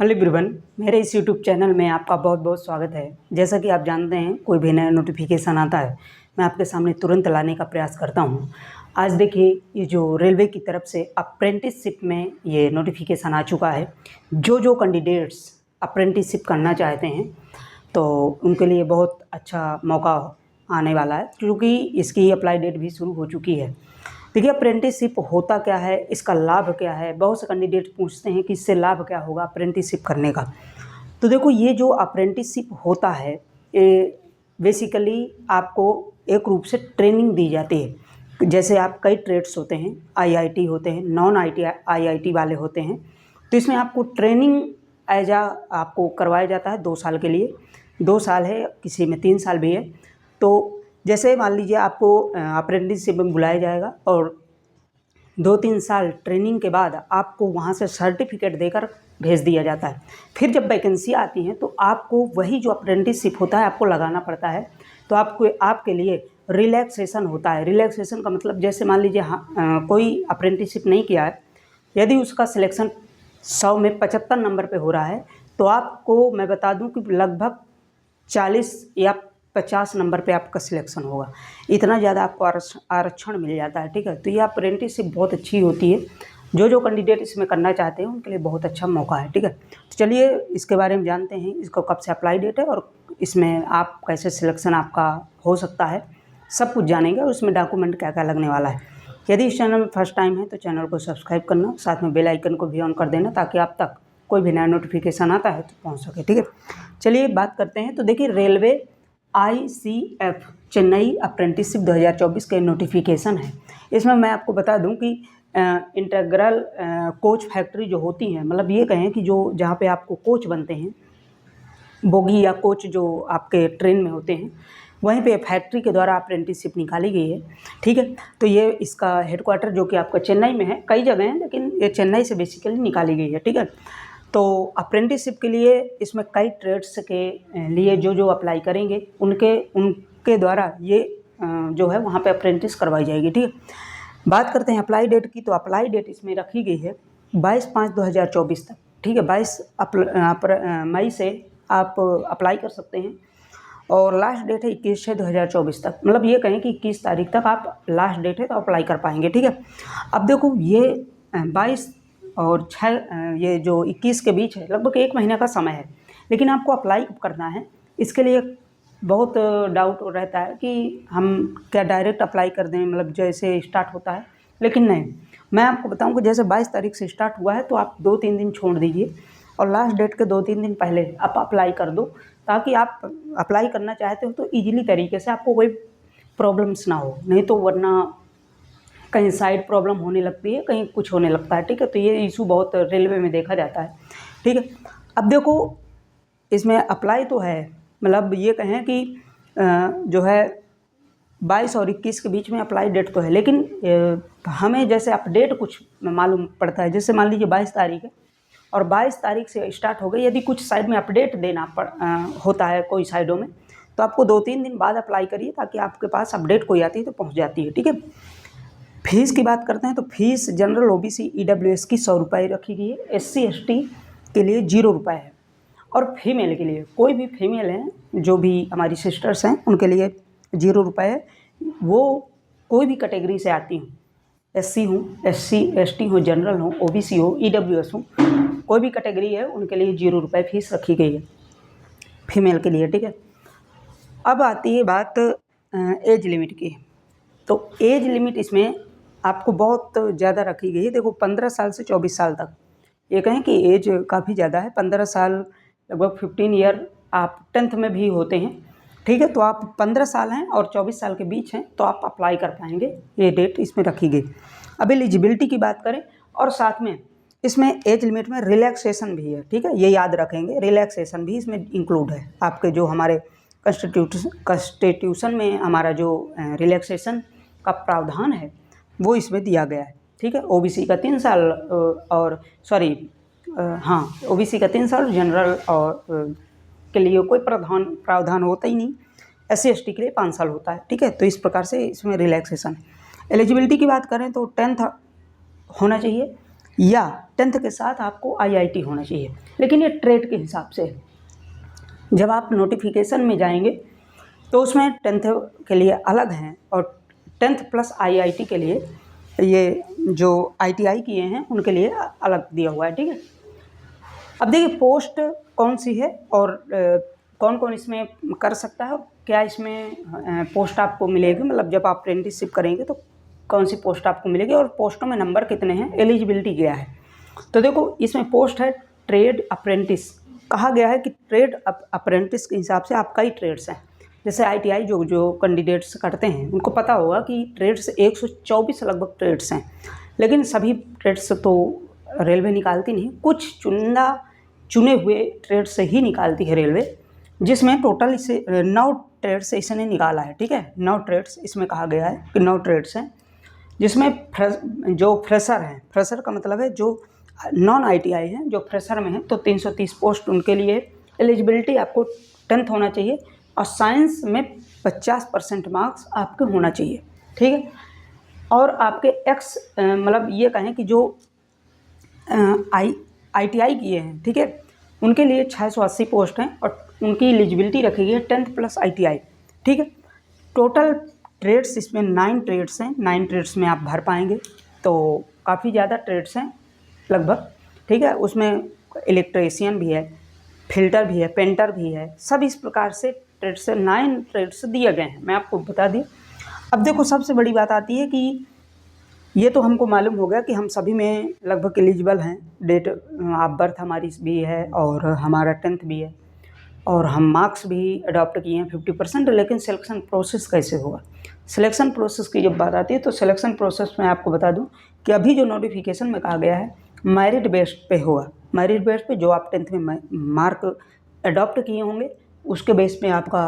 Hello everyone, मेरे इस YouTube channel में आपका बहुत बहुत स्वागत है। जैसा कि आप जानते हैं, कोई भी नया नोटिफिकेशन आता है मैं आपके सामने तुरंत लाने का प्रयास करता हूं। आज देखिए, ये जो रेलवे की तरफ से अप्रेंटिसशिप में ये नोटिफिकेशन आ चुका है। जो कैंडिडेट्स अप्रेंटिसशिप करना चाहते हैं तो उनके लिए बहुत अच्छा मौका आने वाला है, क्योंकि इसकी अप्लाई डेट भी शुरू हो चुकी है। देखिए, अप्रेंटिसशिप होता क्या है, इसका लाभ क्या है। बहुत से कैंडिडेट पूछते हैं कि इससे लाभ क्या होगा अप्रेंटिसशिप करने का। तो देखो, ये जो अप्रेंटिसशिप होता है, ये बेसिकली आपको एक रूप से ट्रेनिंग दी जाती है। जैसे आप कई ट्रेड्स होते हैं, आईआईटी होते हैं, नॉन आईआईटी वाले होते हैं, तो इसमें आपको ट्रेनिंग एज आपको करवाया जाता है 2 साल के लिए। 2 साल है, किसी में 3 साल भी है। तो जैसे मान लीजिए आपको अप्रेंटिसशिप में बुलाया जाएगा और 2-3 साल ट्रेनिंग के बाद आपको वहाँ से सर्टिफिकेट देकर भेज दिया जाता है। फिर जब वैकेंसी आती है तो आपको वही जो अप्रेंटिसशिप होता है आपको लगाना पड़ता है। तो आपके लिए रिलैक्सेशन होता है। रिलैक्सेशन का मतलब, जैसे मान लीजिए कोई अप्रेंटिसशिप नहीं किया है, यदि उसका सिलेक्शन 100 में 75 नंबर पे हो रहा है तो आपको मैं बता दूं कि लगभग 40 या 50 नंबर पे आपका सिलेक्शन होगा। इतना ज़्यादा आपको आरक्षण मिल जाता है। ठीक है, तो ये अप्रेंटिसशिप बहुत अच्छी होती है। जो कैंडिडेट इसमें करना चाहते हैं उनके लिए बहुत अच्छा मौका है। ठीक है, तो चलिए इसके बारे में जानते हैं, इसको कब से अप्लाई डेट है और इसमें आप कैसे सिलेक्शन आपका हो सकता है, सब कुछ जानेंगे। और उसमें डॉक्यूमेंट क्या क्या लगने वाला है। यदि इस चैनल में फर्स्ट टाइम है तो चैनल को सब्सक्राइब करना, साथ में बेल आइकन को भी ऑन कर देना, ताकि आप तक कोई भी नया नोटिफिकेशन आता है तो पहुँच सके। ठीक है, चलिए बात करते हैं। तो देखिए, रेलवे ICF चेन्नई अप्रेंटिसशिप 2024 के नोटिफिकेशन है। इसमें मैं आपको बता दूं कि इंटीग्रल कोच फैक्ट्री जो होती हैं, मतलब ये कहें कि जो जहाँ पे आपको कोच बनते हैं, बोगी या कोच जो आपके ट्रेन में होते हैं, वहीं पे फैक्ट्री के द्वारा अप्रेंटिसशिप निकाली गई है। ठीक है, तो ये इसका हेडक्वार्टर जो कि आपका चेन्नई में है, कई जगह हैं लेकिन ये चेन्नई से बेसिकली निकाली गई है। ठीक है, तो अप्रेंटिसशिप के लिए इसमें कई ट्रेड्स के लिए जो अप्लाई करेंगे उनके द्वारा ये जो है वहाँ पे अप्रेंटिस करवाई जाएगी। ठीक है, बात करते हैं अप्लाई डेट की। तो अप्लाई डेट इसमें रखी गई है 22/5/2024 तक। ठीक है, 22 मई से आप अप्लाई कर सकते हैं और लास्ट डेट है 21/6/2024 तक। मतलब ये कहें कि 21 तारीख तक आप लास्ट डेट है तो अप्लाई कर पाएंगे। ठीक है, अब देखो, ये 22 और 6 ये जो 21 के बीच है, लगभग 1 महीने का समय है। लेकिन आपको अप्लाई कब करना है, इसके लिए बहुत डाउट रहता है कि हम क्या डायरेक्ट अप्लाई कर दें, मतलब जैसे स्टार्ट होता है। लेकिन नहीं, मैं आपको बताऊं कि जैसे 22 तारीख से स्टार्ट हुआ है तो आप 2-3 दिन छोड़ दीजिए और लास्ट डेट के 2-3 दिन पहले आप अप्लाई कर दो, ताकि आप अप्लाई करना चाहते हो तो ईजिली तरीके से आपको कोई प्रॉब्लम्स ना हो। नहीं तो वरना कहीं साइड प्रॉब्लम होने लगती है, कहीं कुछ होने लगता है। ठीक है, तो ये इशू बहुत रेलवे में देखा जाता है। ठीक है, अब देखो, इसमें अप्लाई तो है, मतलब ये कहें कि जो है 22 और 21 के बीच में अप्लाई डेट तो है, लेकिन हमें जैसे अपडेट कुछ मालूम पड़ता है। जैसे मान लीजिए 22 तारीख है और 22 तारीख से स्टार्ट हो गई, यदि कुछ साइड में अपडेट देना होता है कोई साइडों में, तो आपको 2-3 दिन बाद अप्लाई करिए, ताकि आपके पास अपडेट कोई आती है तो पहुँच जाती है। ठीक है, फीस की बात करते हैं तो फीस जनरल OBC EWS की 100 रुपये रखी गई है। SC ST के लिए 0 रुपये है और फीमेल के लिए, कोई भी फीमेल हैं जो भी हमारी सिस्टर्स हैं उनके लिए 0 रुपये है। वो कोई भी कैटेगरी से आती हूँ, SC हूँ, SC ST हो, जनरल हो, OBC हो, EWS हो, कोई भी कैटेगरी है उनके लिए 0 रुपये फीस रखी गई है फीमेल के लिए। ठीक है, अब आती है बात एज लिमिट की। तो एज लिमिट इसमें आपको बहुत ज़्यादा रखी गई है। देखो, 15 साल से 24 साल तक, ये कहें कि एज काफ़ी ज़्यादा है। 15 साल लगभग 15 ईयर आप 10th में भी होते हैं। ठीक है, तो आप 15 साल हैं और 24 साल के बीच हैं तो आप अप्लाई कर पाएंगे, ये डेट इसमें रखी गई। अब एलिजिबिलिटी की बात करें, और साथ में इसमें एज लिमिट में रिलैक्सेशन भी है। ठीक है, ये याद रखेंगे, रिलैक्सेशन भी इसमें इंक्लूड है। आपके जो हमारे कॉन्स्टिट्यूशन में हमारा जो रिलैक्सेशन का प्रावधान है वो इसमें दिया गया है। ठीक है, OBC का 3 साल और OBC का 3 साल, जनरल और के लिए कोई प्रावधान होता ही नहीं। SC ST के लिए 5 साल होता है। ठीक है, तो इस प्रकार से इसमें रिलैक्सेशन है। एलिजिबिलिटी की बात करें तो 10th होना चाहिए या 10th के साथ आपको IIT होना चाहिए। लेकिन ये ट्रेड के हिसाब से है। जब आप नोटिफिकेशन में जाएंगे तो उसमें 10th के लिए अलग हैं और 10th प्लस IIT के लिए ये जो ITI किए हैं उनके लिए अलग दिया हुआ है, ठीक है। अब देखिए पोस्ट कौन सी है और कौन कौन इसमें कर सकता है और क्या इसमें पोस्ट आपको मिलेगी, मतलब जब आप अप्रेंटिसशिप करेंगे तो कौन सी पोस्ट आपको मिलेगी और पोस्टों में नंबर कितने हैं, एलिजिबिलिटी क्या है। तो देखो इसमें पोस्ट है ट्रेड अप्रेंटिस। कहा गया है कि ट्रेड अप्रेंटिस के हिसाब से आप कई ट्रेड्स हैं, जैसे ITI जो कैंडिडेट्स करते हैं उनको पता होगा कि ट्रेड्स 124 लगभग ट्रेड्स हैं। लेकिन सभी ट्रेड्स तो रेलवे निकालती नहीं, कुछ चुने हुए ट्रेड्स से ही निकालती है रेलवे, जिसमें टोटल इसे 9 ट्रेड्स इसने निकाला है, ठीक है। 9 ट्रेड्स इसमें कहा गया है कि 9 ट्रेड्स हैं, जिसमें जो फ्रेशर हैं, फ्रेशर का मतलब है जो नॉन ITI हैं, जो फ्रेशर में हैं, तो 330 पोस्ट उनके लिए। एलिजिबिलिटी आपको 10th होना चाहिए और साइंस में 50% मार्क्स आपके होना चाहिए, ठीक है। और आपके मतलब ये कहें कि जो ITI किए हैं, ठीक है, उनके लिए 680 पोस्ट हैं और उनकी एलिजिबिलिटी रखी गई है 10th प्लस ITI, ठीक है। टोटल ट्रेड्स इसमें 9 ट्रेड्स हैं, 9 ट्रेड्स में आप भर पाएंगे, तो काफ़ी ज़्यादा ट्रेड्स हैं लगभग, ठीक है। उसमें इलेक्ट्रीशियन भी है, फिल्टर भी है, पेंटर भी है, सब इस प्रकार से ट्रेड्स 9 ट्रेड्स दिए गए हैं, मैं आपको बता दी। अब देखो सबसे बड़ी बात आती है कि ये तो हमको मालूम हो गया कि हम सभी में लगभग एलिजिबल हैं, डेट ऑफ बर्थ हमारी भी है और हमारा 10th भी है और हम मार्क्स भी अडॉप्ट किए हैं 50%। लेकिन सिलेक्शन प्रोसेस कैसे होगा, सिलेक्शन प्रोसेस की जब बात आती है तो सिलेक्शन प्रोसेस में आपको बता दूं कि अभी जो नोटिफिकेशन में कहा गया है मेरिट बेस्ड पे होगा। मेरिट बेस्ड पे जो आप 10th में मार्क अडॉप्ट किए होंगे उसके बेस पे आपका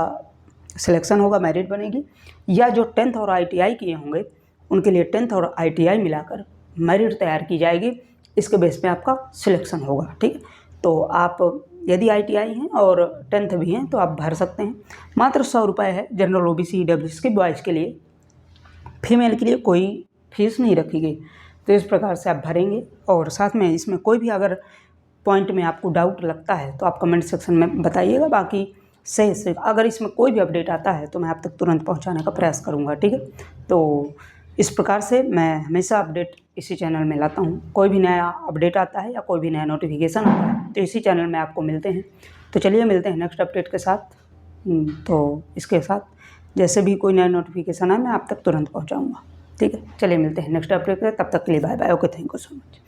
सिलेक्शन होगा, मेरिट बनेगी, या जो 10th और ITI किए होंगे उनके लिए 10th और ITI मिलाकर मेरिट तैयार की जाएगी, इसके बेस पे आपका सिलेक्शन होगा, ठीक है। तो आप यदि ITI हैं और 10th भी हैं तो आप भर सकते हैं। मात्र 100 रुपये है जनरल OBC EWS के बॉयज़ के लिए, फीमेल के लिए कोई फीस नहीं रखी गई। तो इस प्रकार से आप भरेंगे और साथ में इसमें कोई भी अगर पॉइंट में आपको डाउट लगता है तो आप कमेंट सेक्शन में बताइएगा। बाकी सही से अगर इसमें कोई भी अपडेट आता है तो मैं आप तक तुरंत पहुंचाने का प्रयास करूंगा, ठीक है। तो इस प्रकार से मैं हमेशा अपडेट इसी चैनल में लाता हूं। कोई भी नया अपडेट आता है या कोई भी नया नोटिफिकेशन आता है तो इसी चैनल में आपको मिलते हैं। तो चलिए मिलते हैं नेक्स्ट अपडेट के साथ। तो इसके साथ जैसे भी कोई नया नोटिफिकेशन है मैं आप तक तुरंत पहुँचाऊँगा, ठीक है। चलिए मिलते हैं नेक्स्ट अपडेट पे, तब तक के लिए bye bye, okay, thank you so much.